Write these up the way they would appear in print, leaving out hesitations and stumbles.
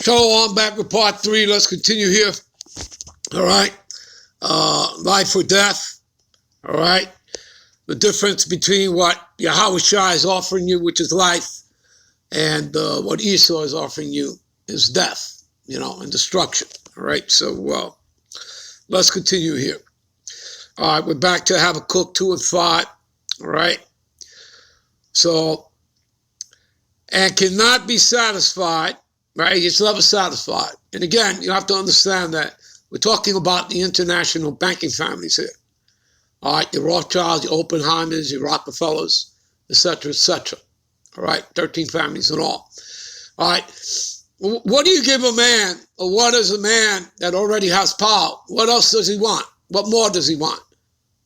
So on back with part 3. Let's continue here. All right. Life or death. All right. The difference between what Yahushua is offering you, which is life, and what Esau is offering you is death, and destruction. All right. So let's continue here. All right. We're back to Habakkuk 2 and 5. All right. So, and cannot be satisfied. Right? He's never satisfied. And again, you have to understand that we're talking about the international banking families here. All right, your Rothschilds, your Oppenheimers, your Rockefellers, etc., etc. All right, 13 families in all. All right, what do you give a man, or what is a man that already has power? What else does he want? What more does he want?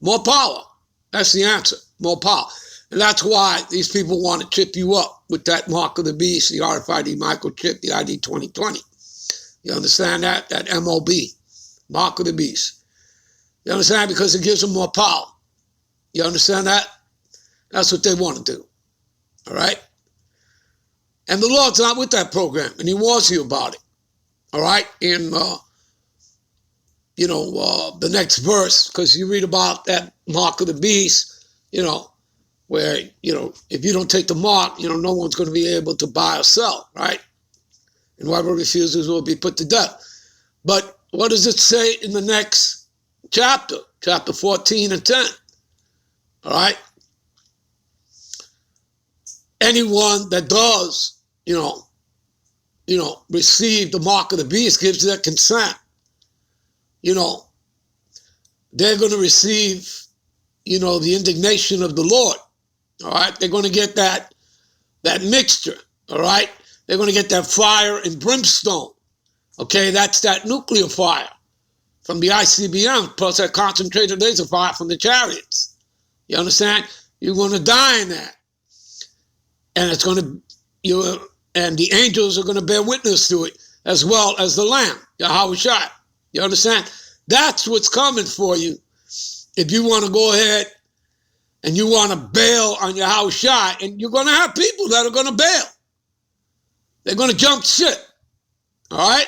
More power. That's the answer, more power. And that's why these people want to chip you up with that mark of the beast, the RFID microchip, the ID 2020. You understand that? That MOB, mark of the beast. You understand? Because it gives them more power. You understand that? That's what they want to do. All right? And the Lord's not with that program, and he warns you about it. All right? In, the next verse, because you read about that mark of the beast, where, if you don't take the mark, no one's going to be able to buy or sell, right? And whoever refuses will be put to death. But what does it say in the next chapter? Chapter 14 and 10. All right? Anyone that does, receive the mark of the beast, gives their consent, they're going to receive, the indignation of the Lord. All right, they're going to get that mixture. All right, they're going to get that fire and brimstone. Okay, that's that nuclear fire from the ICBM plus that concentrated laser fire from the chariots. You understand? You're going to die in that, and it's going to and the angels are going to bear witness to it as well as the Lamb, Yahushua. You understand? That's what's coming for you if you want to go ahead and you want to bail on Yahushua, and you're going to have people that are going to bail. They're going to jump ship. All right?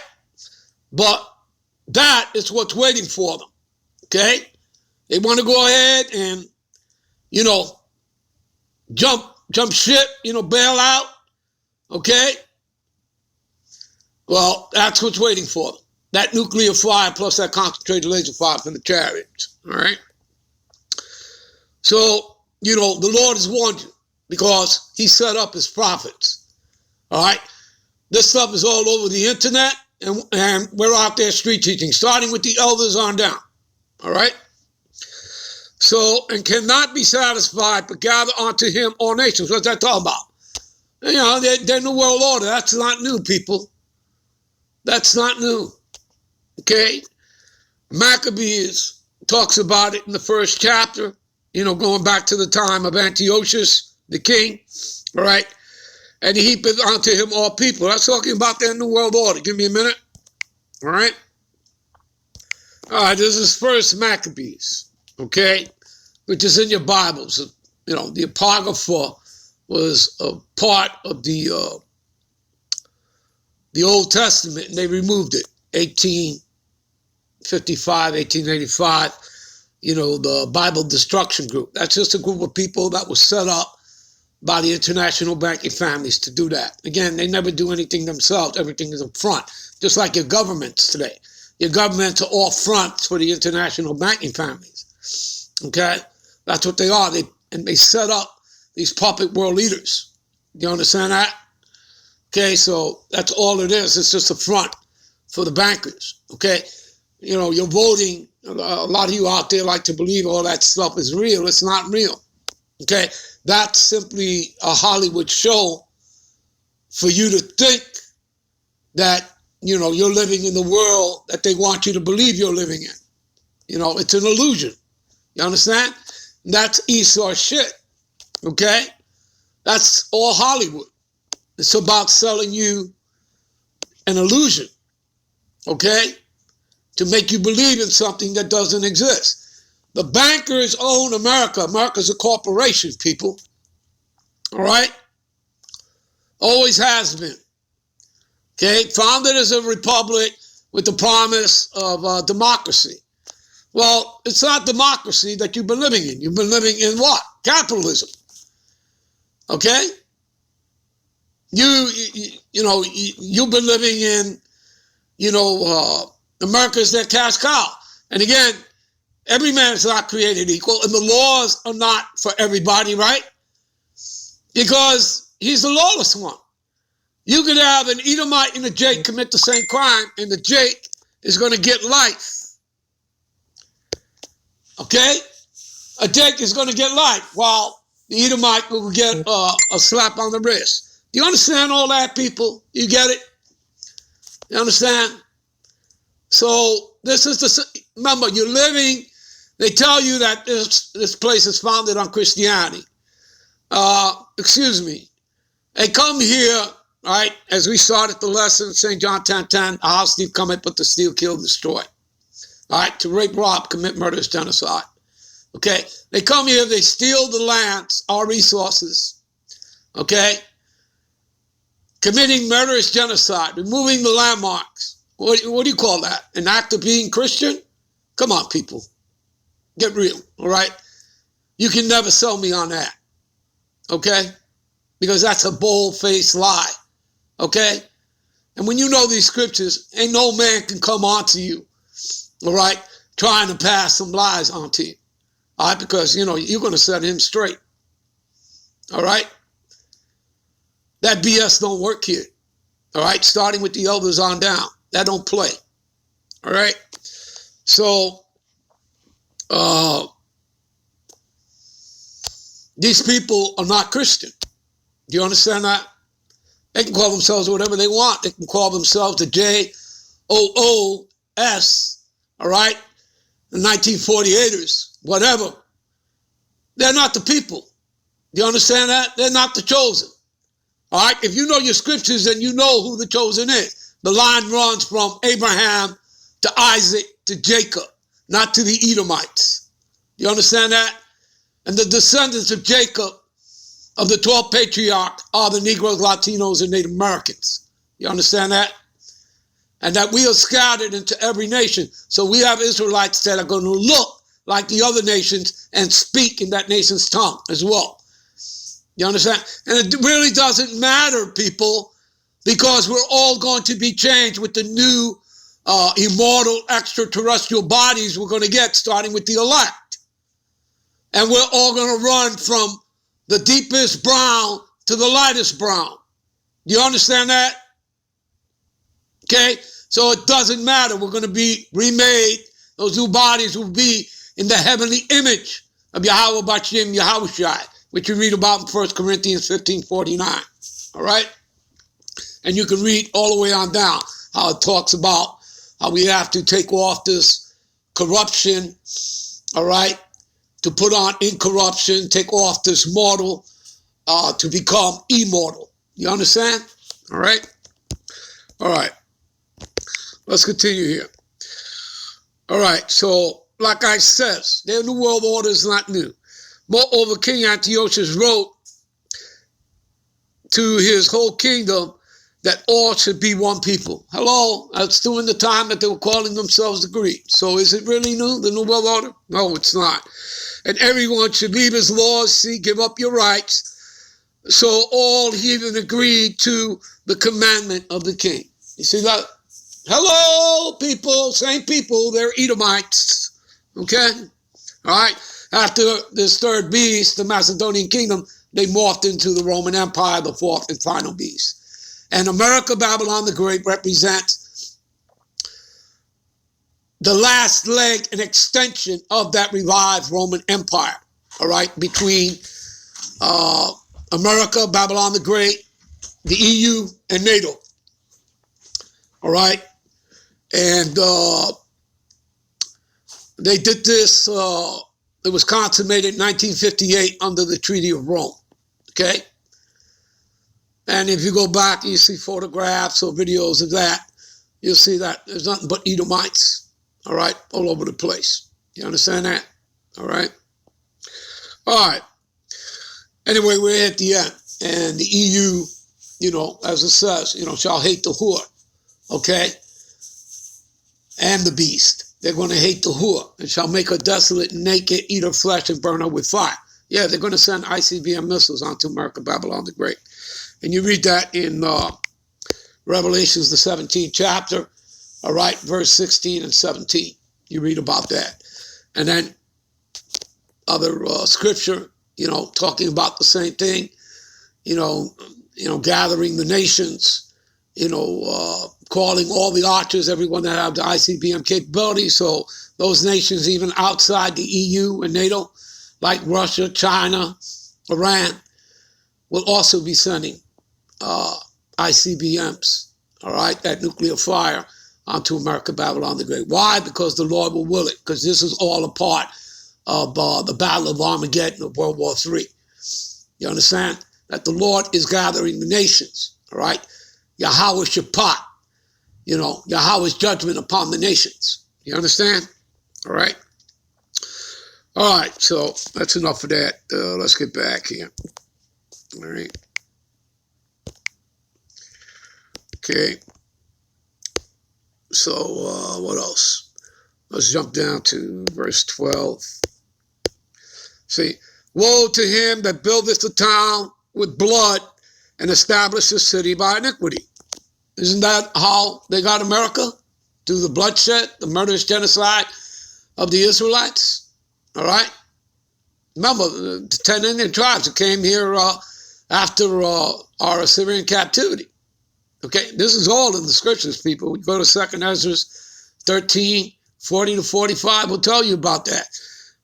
But that is what's waiting for them. Okay? They want to go ahead and, jump ship, bail out. Okay? Well, that's what's waiting for them. That nuclear fire plus that concentrated laser fire from the chariots. All right? So, the Lord has warned you because he set up his prophets. All right? This stuff is all over the internet, and we're out there street teaching, starting with the elders on down. All right? So, and cannot be satisfied, but gather unto him all nations. What's that talking about? They're New World Order. That's not new, people. That's not new. Okay? Maccabees talks about it in the first chapter, going back to the time of Antiochus, the king, all right? And he heapeth unto him all people. That's talking about their New World Order. Give me a minute, all right? All right, this is first Maccabees, okay, which is in your Bibles. The Apocrypha was a part of the Old Testament, and they removed it, 1855, 1885. The Bible Destruction Group. That's just a group of people that was set up by the international banking families to do that. Again, they never do anything themselves. Everything is up front, just like your governments today. Your governments are all fronts for the international banking families. Okay? That's what they are. They set up these puppet world leaders. You understand that? Okay, so that's all it is. It's just a front for the bankers. Okay? You're voting. A lot of you out there like to believe all that stuff is real. It's not real. Okay? That's simply a Hollywood show for you to think that, you're living in the world that they want you to believe you're living in. It's an illusion. You understand? That's Esau shit. Okay? That's all Hollywood. It's about selling you an illusion. Okay? To make you believe in something that doesn't exist. The bankers own America. America's a corporation, people. All right? Always has been. Okay, founded as a republic with the promise of democracy. Well, it's not democracy that you've been living in. You've been living in what? Capitalism. Okay? You've been living in, America's their cash cow. And again, every man is not created equal, and the laws are not for everybody, right? Because he's the lawless one. You could have an Edomite and a Jake commit the same crime, and the Jake is going to get life. Okay? A Jake is going to get life, while the Edomite will get a slap on the wrist. Do you understand all that, people? You get it? You understand? So this is remember, you're living, they tell you that this place is founded on Christianity. Excuse me. They come here, right, as we started the lesson, St. John 10:10, a house thief cometh but to steal, kill, destroy. All right, to rape, rob, commit murderous genocide. Okay, they come here, they steal the lands, our resources, okay, committing murderous genocide, removing the landmarks. What do you call that? An act of being Christian? Come on, people. Get real, all right? You can never sell me on that, okay? Because that's a bold-faced lie, okay? And when you know these scriptures, ain't no man can come onto you, all right, trying to pass some lies onto you, all right? Because, you're going to set him straight, all right? That BS don't work here, all right? Starting with the elders on down. That don't play, all right? So, these people are not Christian. Do you understand that? They can call themselves whatever they want. They can call themselves the JOOS, all right? The 1948ers, whatever. They're not the people. Do you understand that? They're not the chosen. All right? If you know your scriptures, then you know who the chosen is. The line runs from Abraham to Isaac to Jacob, not to the Edomites. You understand that? And the descendants of Jacob, of the 12 patriarchs, are the Negroes, Latinos, and Native Americans. You understand that? And that we are scattered into every nation. So we have Israelites that are going to look like the other nations and speak in that nation's tongue as well. You understand? And it really doesn't matter, people, because we're all going to be changed with the new immortal extraterrestrial bodies we're going to get, starting with the elect. And we're all going to run from the deepest brown to the lightest brown. Do you understand that? Okay? So it doesn't matter. We're going to be remade. Those new bodies will be in the heavenly image of Yahweh B'Shem Yahushai, which you read about in 1 Corinthians 15:49. All right? And you can read all the way on down how it talks about how we have to take off this corruption, all right, to put on incorruption, take off this mortal to become immortal. You understand? All right? All right. Let's continue here. All right. So, like I said, their new world order is not new. Moreover, King Antiochus wrote to his whole kingdom that all should be one people. Hello, that's during the time that they were calling themselves the Greeks. So is it really new, the New World Order? No, it's not. And everyone should leave his laws, give up your rights. So all even agreed to the commandment of the king. You see that? Hello, people, same people, they're Edomites. Okay? All right? After this third beast, the Macedonian kingdom, they morphed into the Roman Empire, the fourth and final beast. And America, Babylon the Great, represents the last leg and extension of that revived Roman Empire, all right, between America, Babylon the Great, the EU, and NATO, all right? And they did this, it was consummated in 1958 under the Treaty of Rome, okay? And if you go back and you see photographs or videos of that, you'll see that there's nothing but Edomites, all right, all over the place. You understand that? All right? All right. Anyway, we're at the end. And the EU as it says, shall hate the whore, okay, and the beast. They're going to hate the whore and shall make her desolate and naked, eat her flesh and burn her with fire. Yeah, they're going to send ICBM missiles onto America, Babylon the Great. And you read that in Revelations, the 17th chapter, all right, verse 16 and 17. You read about that. And then other scripture, talking about the same thing, gathering the nations, calling all the archers, everyone that have the ICBM capability. So those nations, even outside the EU and NATO, like Russia, China, Iran, will also be sending ICBMs, all right, that nuclear fire onto America, Babylon the Great. Why? Because the Lord will will it, because this is all a part of the Battle of Armageddon of World War III. You understand? That the Lord is gathering the nations, all right? Yahweh Shaphat, Yahweh's judgment upon the nations. You understand? All right? All right, so that's enough of that. Let's get back here. All right. Okay. So what else? Let's jump down to verse 12. See, woe to him that buildeth the town with blood and establish the city by iniquity. Isn't that how they got America? Through the bloodshed, the murderous genocide of the Israelites? All right? Remember, the 10 Indian tribes that came here after our Assyrian captivity. Okay, this is all in the scriptures, people. We go to 2nd Ezra 13, 40 to 45. We'll tell you about that.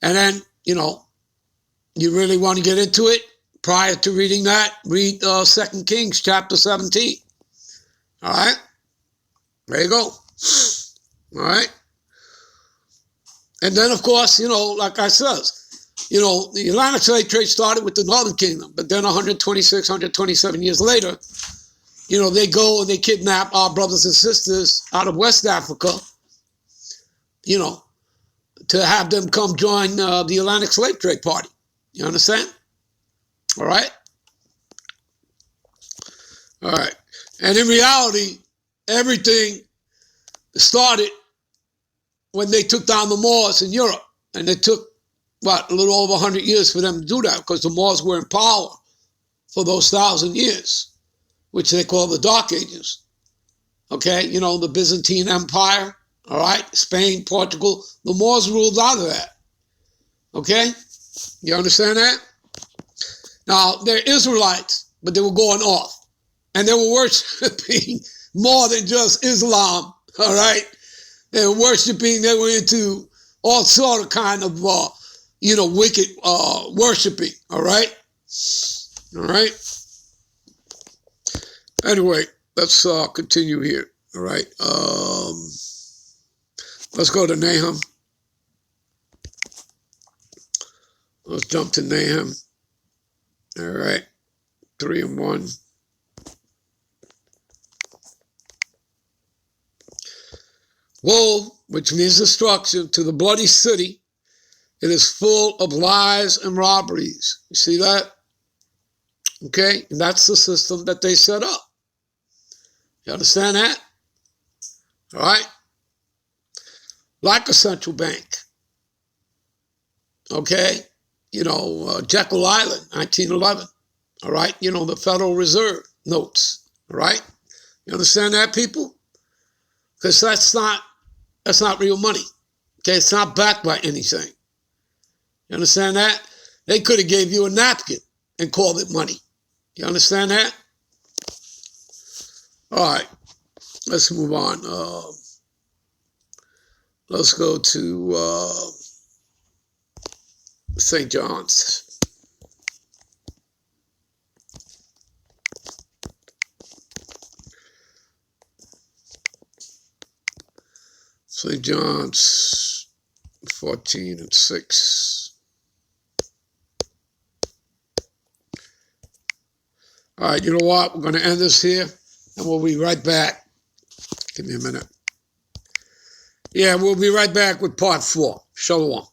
And then, you really want to get into it, prior to reading that, read 2 Kings chapter 17. All right? There you go. All right? And then, of course, like I said, the Atlantic slave trade started with the Northern Kingdom, but then 126, 127 years later, they go and they kidnap our brothers and sisters out of West Africa, to have them come join the Atlantic slave trade party. You understand? All right? All right. And in reality, everything started when they took down the Moors in Europe. And it took, a little over 100 years for them to do that, because the Moors were in power for those 1,000 years, which they call the Dark Ages. Okay? The Byzantine Empire, all right? Spain, Portugal. The Moors ruled out of that. Okay? You understand that? Now, they're Israelites, but they were going off. And they were worshiping more than just Islam, all right? They were worshiping, they were into all sort of kind of, wicked worshiping, all right? All right? Anyway, let's continue here, all right? Let's go to Nahum. Let's jump to Nahum. All right, 3 and 1. Woe, which means destruction, to the bloody city. It is full of lies and robberies. You see that? Okay, and that's the system that they set up. You understand that? All right? Like a central bank. Okay? Jekyll Island, 1911. All right? The Federal Reserve notes. All right? You understand that, people? Because that's not real money. Okay? It's not backed by anything. You understand that? They could have gave you a napkin and called it money. You understand that? All right. Let's move on. Let's go to St. John's. St. John's 14 and 6. All right, you know what? We're going to end this here, and we'll be right back. Give me a minute. Yeah, we'll be right back with part 4. Shalom.